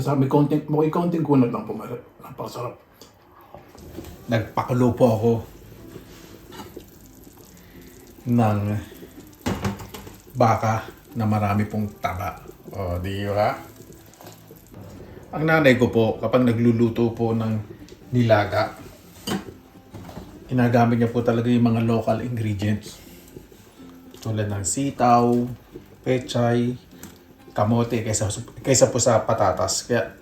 masarap. May konting kunat lang po. Napakasarap. Nagpakulo po ako ng baka na marami pong taba. O, di ba? Ang nanay ko po, kapag nagluluto po ng nilaga, ginagamit niya po talaga yung mga local ingredients. Tulad ng sitaw, pechay, kamote, kaysa po sa patatas. Kaya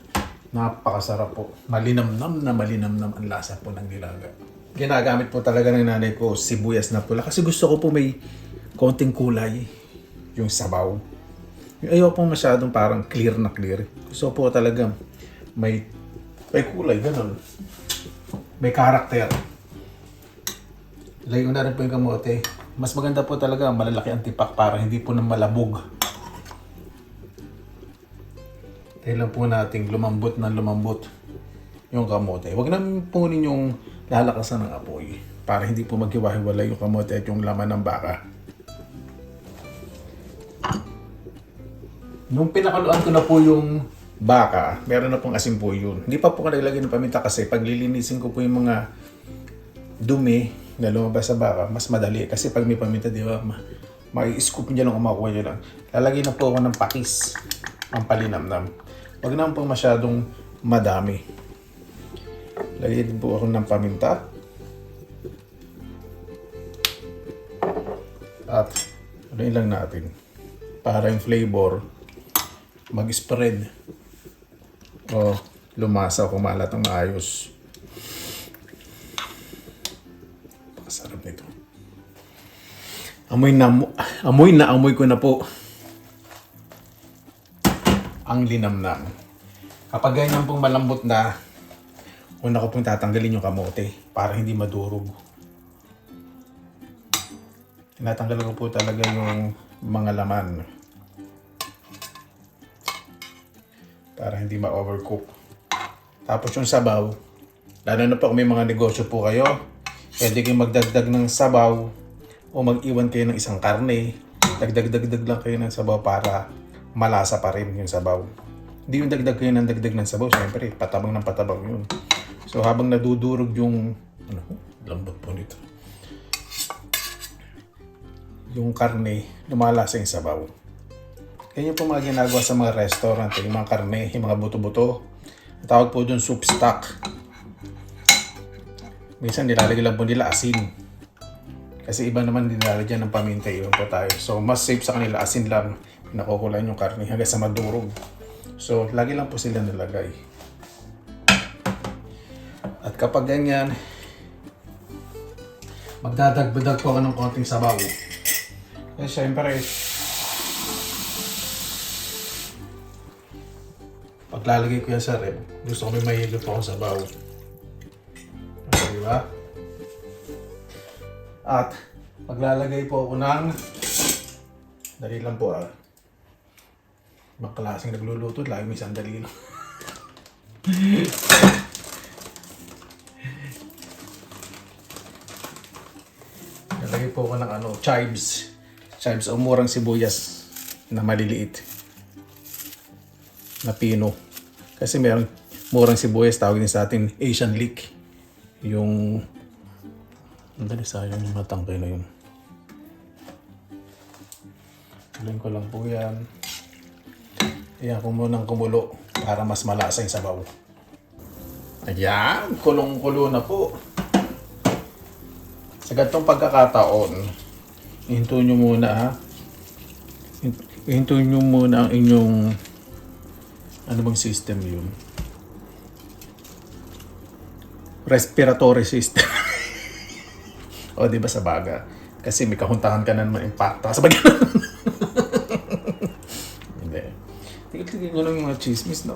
napakasarap po. Malinamnam ang lasa po ng nilaga. Ginagamit po talaga ng nanay ko sibuyas na pula. Kasi gusto ko po may konting kulay yung sabaw. Ayaw po masyadong parang clear na clear. Gusto po talaga may kulay, ganun. May karakter. Lagay ko na rin po yung kamote. Mas maganda po talaga malalaki ang tipak para hindi po na malabog. Kailan po nating lumambot yung kamote. Huwag naman po ninyong lalakasan ng apoy para hindi po maghiwa-hiwalay yung kamote at yung laman ng baka. Nung pinakaluan ko na po yung baka, meron na pong asin po yun. Hindi pa po ko naglagay ng paminta kasi pag lilinisin ko po yung mga dumi na lumabas sa baka, mas madali. Kasi pag may paminta, di ba, mai-scoop niya lang o makuha niya lang. Lalagay na po ako ng pakis, ang palinamnam. Huwag naman po masyadong madami. Lagay din po ako ng paminta. At ano lang natin, para yung flavor mag-spread o lumasa o kumalat ng maayos. Pakasarap nito. Amoy na amoy ko na po ang linamnam. Kapag ganyan pong malambot na, una ko pong tatanggalin yung kamote para hindi madurog. Tinatanggal ko po talaga yung mga laman para hindi ma-overcook. Tapos yung sabaw, lalo na po kung may mga negosyo po kayo, pwede kayong magdagdag ng sabaw o mag-iwan kayo ng isang karne. Dagdag lang kayo ng sabaw para malasa pa rin yung sabaw. Hindi yung dagdag kayo ng dagdag ng sabaw, siyempre patabang ng patabang yun. So habang nadudurog yung lambot po nito, yung karne, lumalasa yung sabaw. Ganyan po mga ginagawa sa mga restaurant, yung mga karne, yung mga buto-buto. Ang tawag po doon soup stock. Minsan nilalagay lang po nila asin. Kasi iba naman nilalagyan ng paminta, yun po tayo. So mas safe sa kanila, asin lang. Nakukulan yung karne hanggang sa madurog. So lagi lang po sila nilagay. At kapag ganyan, magdadagdag po ako ng konting sabaw. Kasi syempre, paglalagay ko yan sa rep, gusto ko may mahigop akong sabaw. Diba? At paglalagay po ako ng, dali lang po ibang klaseng nagluluto, lagi may sandali lang. Nalagay po ako ng chives o murang sibuyas na maliliit na pino. Kasi mayroong murang sibuyas, tawag din sa atin Asian leek. Yung andali sayang yung matangkay na yun. Tuloyin ko lang po yan. Ayan ko munang kumulo para mas malasa yung sabaw. Ayan, kulong-kulo na po. Sa ganitong pagkakataon, ihinto nyo muna ihinto nyo muna ang inyong ano bang system yun? Respiratory system. O diba sa baga? Kasi may kahuntahan ka na naman impacta sa baga. Hindi. Tigil-tigil ko lang yung mga chismis na.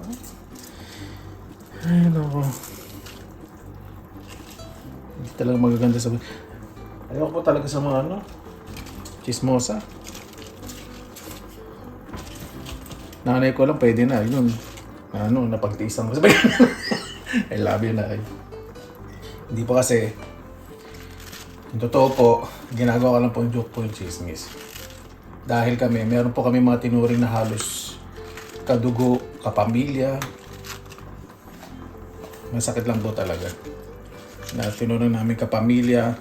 Ay nako. Hindi talaga magaganda sa baga. Ayaw ko talaga sa mga chismosa. Nanay ko lang pwede na. Yun. Napagtiisan ko. I love you na. Hindi pa kasi. Yung totoo po, ginagawa ko lang po yung joke po yung chismis. Dahil meron po kami mga tinuring na halos kadugo, kapamilya, Masakit lang po talaga. Na tinulong namin kapamilya,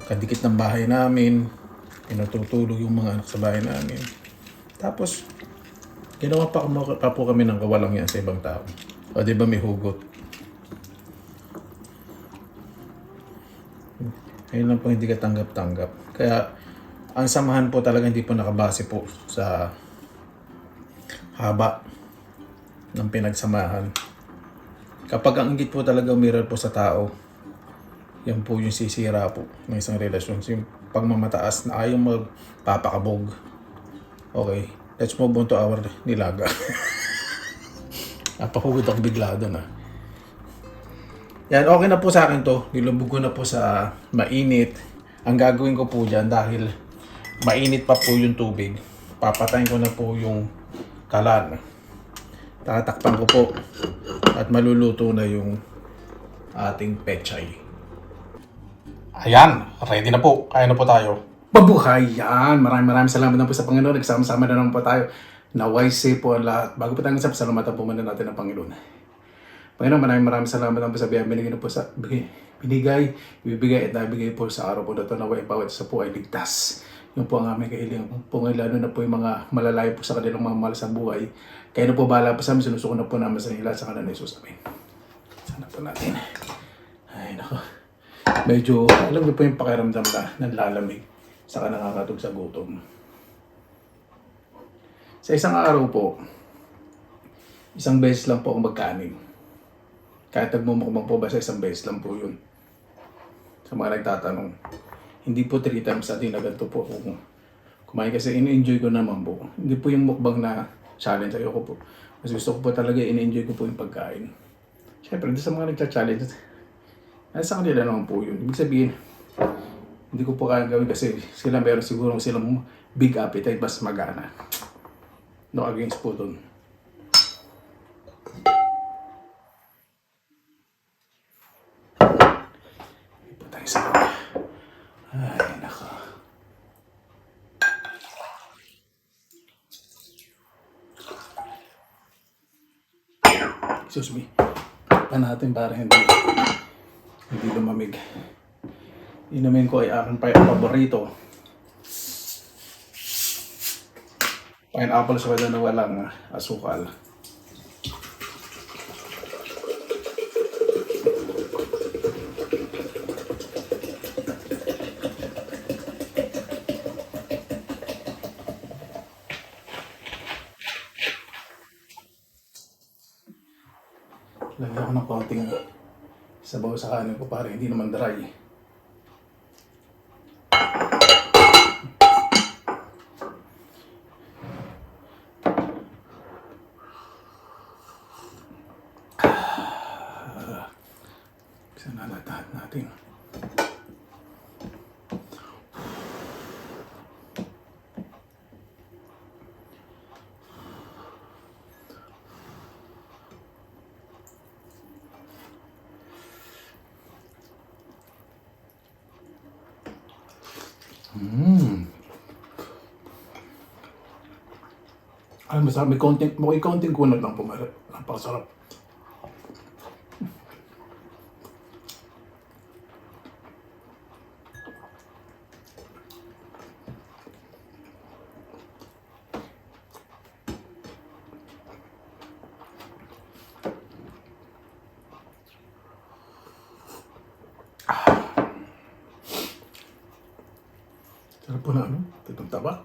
kadikit ng bahay namin, pinatutulog yung mga anak sa bahay namin. Tapos, ginawa pa po kami ng kawalang yan sa ibang tao. O di ba may hugot? Ayun lang po hindi ka tanggap-tanggap. Kaya, ang samahan po talaga hindi po nakabase po sa haba ng pinagsamahan. Kapag ang inggit po talaga umiral po sa tao, yan po yung sisira po ng isang relasyon. Yung pagmamataas na ayaw magpapakabog. Okay, let's move on to our nilaga. Napahugod ako bigla doon ah. Yan, okay na po sa akin to. Nilubog ko na po sa mainit. Ang gagawin ko po dyan dahil mainit pa po yung tubig. Papatayin ko na po yung kalan. Tatakpan ko po at maluluto na yung ating pechay. Ayan, ready na po. Kaya na po tayo. Mabuhay yan! Maraming salamat na po sa Panginoon. Nagsama-sama na naman po tayo. Naway safe po ang lahat. Bago po tayo sa pasalamatan po muna natin ang Panginoon. Panginoon, maraming salamat na po sa biyaya binigay na po sa binigay, ibibigay at nabigay po sa araw po na ito. Naway bawat isa po ay ligtas. Yun po ang aming kahilingan po ngayon, lalo na po yung mga malalayo po sa kanilang mga mahal sa buhay. Kaya na po bahala po sa amin, sinusuko na po namin sa nila sa kanan ni Jesus. Amen. Sana po natin. Ay, nako. Medyo, alam niyo po yung pakiramdam na nanlalamig saka nakakatog sa gutom. Sa isang araw po, isang beses lang po ako magkanin. Kahit nagmumukbang po ba sa isang beses lang po yun. Sa mga nagtatanong, hindi po 3 times a day na ganito po ako kumain kasi in-enjoy ko naman po. Hindi po yung mukbang na challenge ayoko po. Mas gusto ko po talaga in-enjoy ko po yung pagkain. Siyempre, sa mga nagcha-challenge, sa kanila naman po yun. Ibig sabihin, hindi ko po kaya gawin kasi sila meron siguro silang big appetite, mas magana. No against po dun. Hindi po tayo sa baba. Ay, nako. Excuse me. Pa natin para hindi lumamig. Inumin ko ay aking paborito. Pineapple soda na walang asukal. Lagyan ako ng konting sabaw sa kanin ko para hindi naman dry. Buksan na lahat natin. Alam mo, may konting kunat lang po. Napakasarap. Sarap po na, itong taba.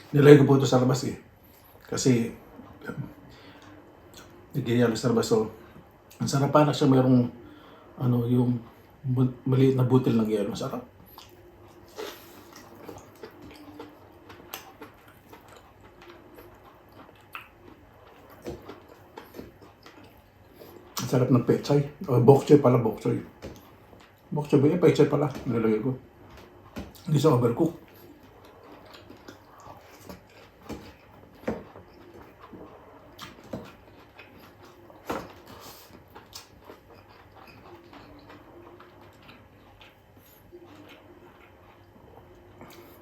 Nilagay ko po ito sa labas eh. Kasi, nagyayalo sa labas. So, ang sarap pa na siya mayroong, yung maliit na butil ng yelo. Sarap. Ang sarap ng pechay. O, bok choy pala, bok choy. Bok choy ba yun? Pechay pala. Nilagay ko. Hindi sa overcook.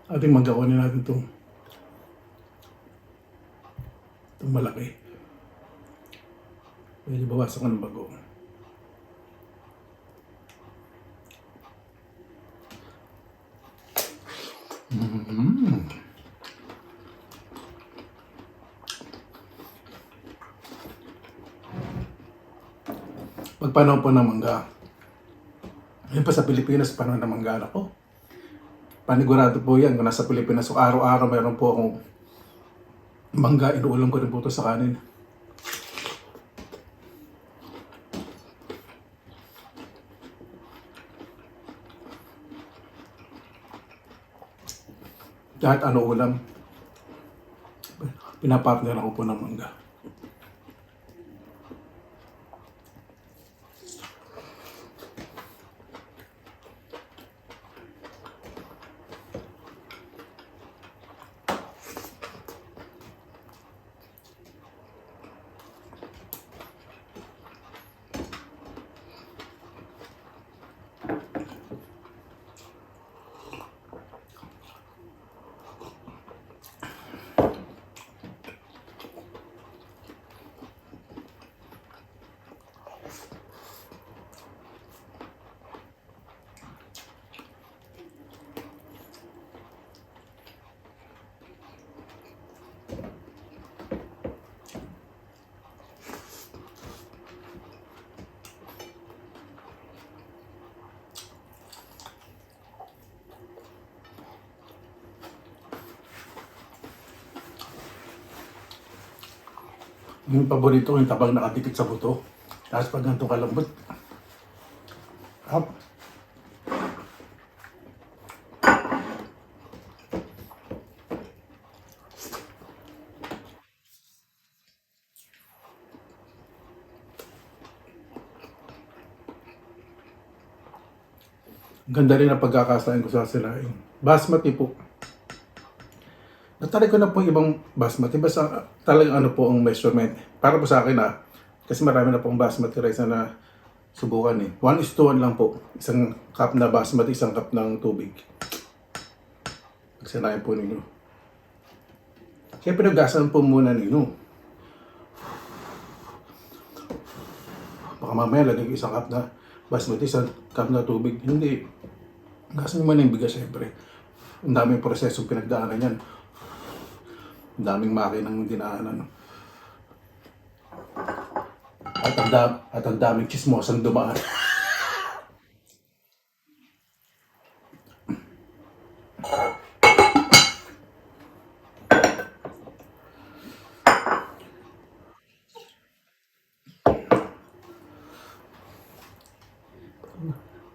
Ating magawanin natin itong malaki. Medyo bawasan ko ng bago. Pagpanaw po ng mangga. Yun pa sa Pilipinas, panahon ng mangga na po. Panigurado po yan kung nasa Pilipinas. So araw-araw mayroon po akong mangga. Inuulam ko rin po ito sa kanin. Kahit ano ulam, pinapartner ako po ng mangga. Yung paborito ko yung tabang nakadikit sa buto. Tapos pag ganito kalambot, up. Ganda rin ang pagkakasain ko sa silaing. Basmati po. Natry ko na po ibang basmati. Basta talagang ano po ang measurement. Para po sa akin kasi marami na pong basmati rice na subukan eh. 1:1 lang po. Isang cup na basmati, isang cup ng tubig. Pagsanayan po ninyo. Siyempre gasan po muna ninyo. Baka mamaya lagay ko isang cup na basmati, isang cup na tubig. Hindi. Gasan mo na yung bigas siyempre. Ang daming prosesong pinagdaanan yan. Ang daming makinang dinaanan. At ang daming chismosang dumaan.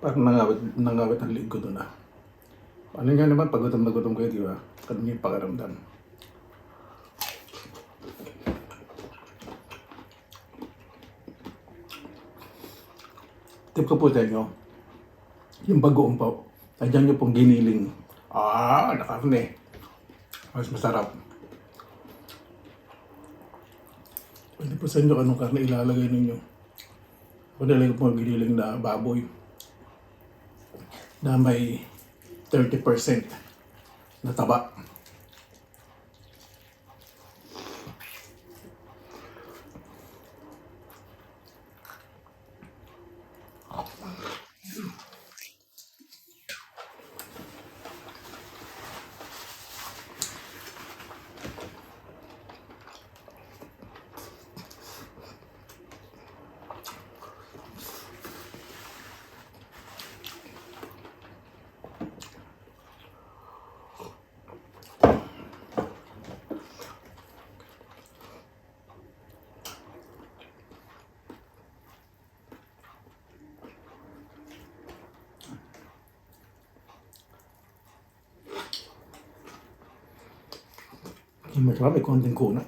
Parang nangawit ang liig ko doon Ano nga naman, pag gutom na gutom kayo, di ba? Kanina yung pakiramdam. Tip ko po sa inyo, yung bagoong po, tadyan nyo pong giniling. Na karne. Mas masarap. Pwede po sa inyo anong karne ilalagay ninyo. O nilagay po giniling na baboy na may 30% na taba. Yung masarap, may konting kunat.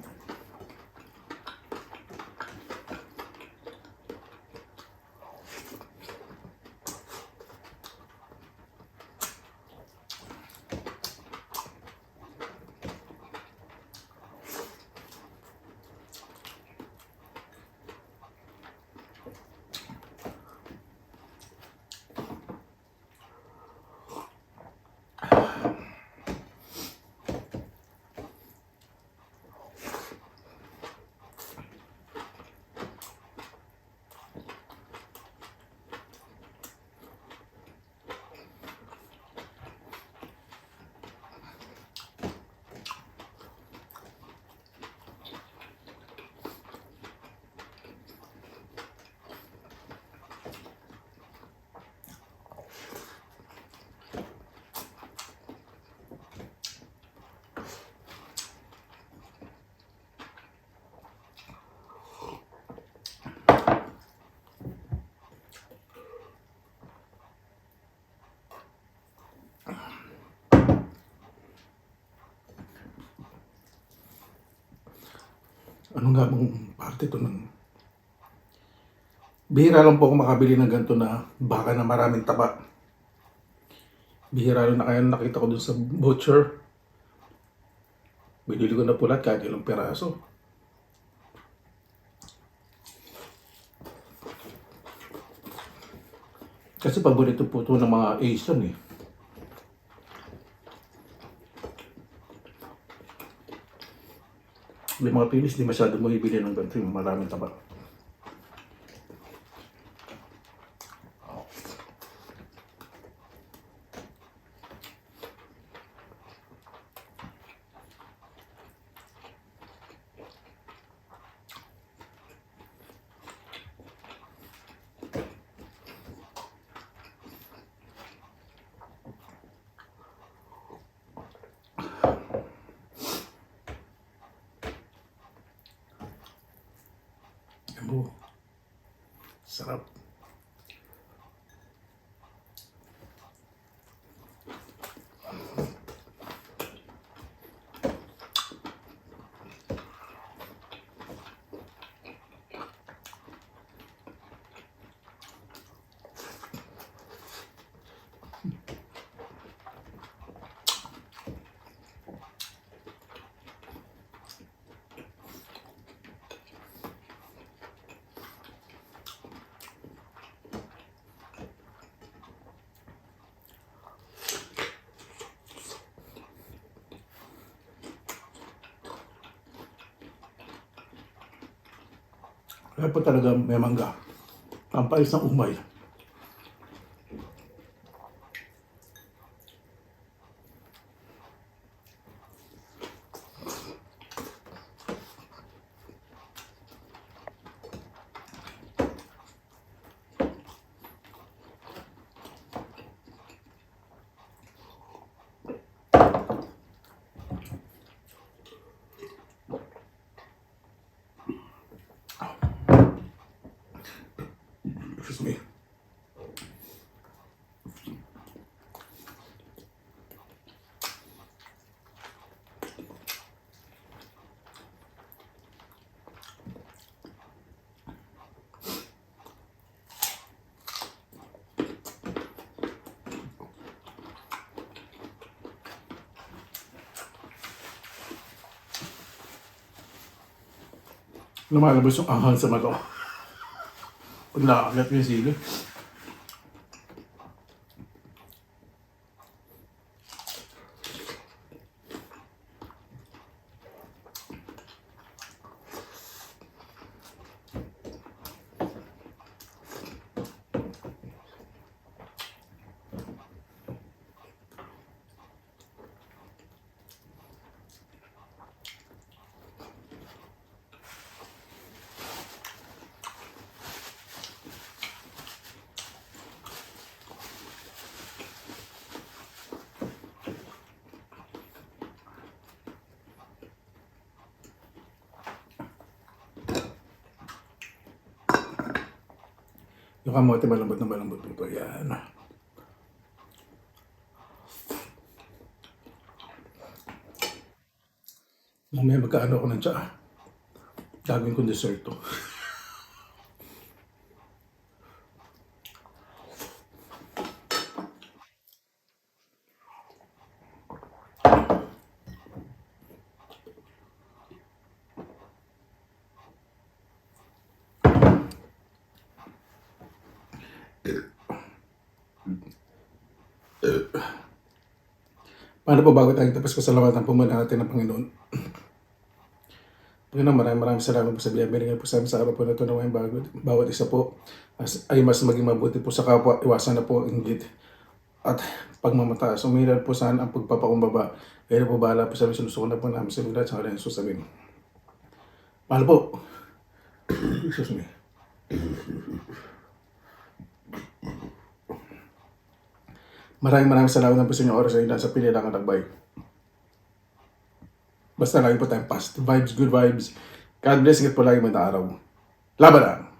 Ano nga bang parte to ng... Bihira lang po ako makabili ng ganito na baka na maraming taba. Bihira lang na kaya nakita ko dun sa butcher. Binili ko na po lahat kahit ilang peraso. Kasi paborito po ito ng mga Asian eh. May mga Pilis, di masyado mo ibili ng ganito yung maraming taba. Oh, sarap. Kaya po talaga may mangga. Pampayos ng umay. Excuse me. Lumalabas yung anghang sa mata ko. Pag nakakagat yung sili. Yung kamote malambot na malambot po ito. Yan. Mamaya magkaano ako ng tsaa. Gagawin kong dessert to. Paano po bago tayo tapos pasalamatan po muna natin ng Panginoon. Panginoon, maraming salamat po sa biyaya binigay po sa amin sa araw po na ito na walang bago. Bawat isa po ay mas maging mabuti po sa kapwa. Iwasan na po ang inggit at pagmamataas. Umiral po saan ang pagpapakumbaba. Kaya po bahala po sa amin. Sinusuko na po namin sa mga sa kanyang susabihin. Paano po? Excuse me. Maraming salamat po sa inyong oras na sa pili lang ang nagbay. Basta lagi po tayong positive vibes, good vibes. God bless, ingat po lagi mga araw. Laban na!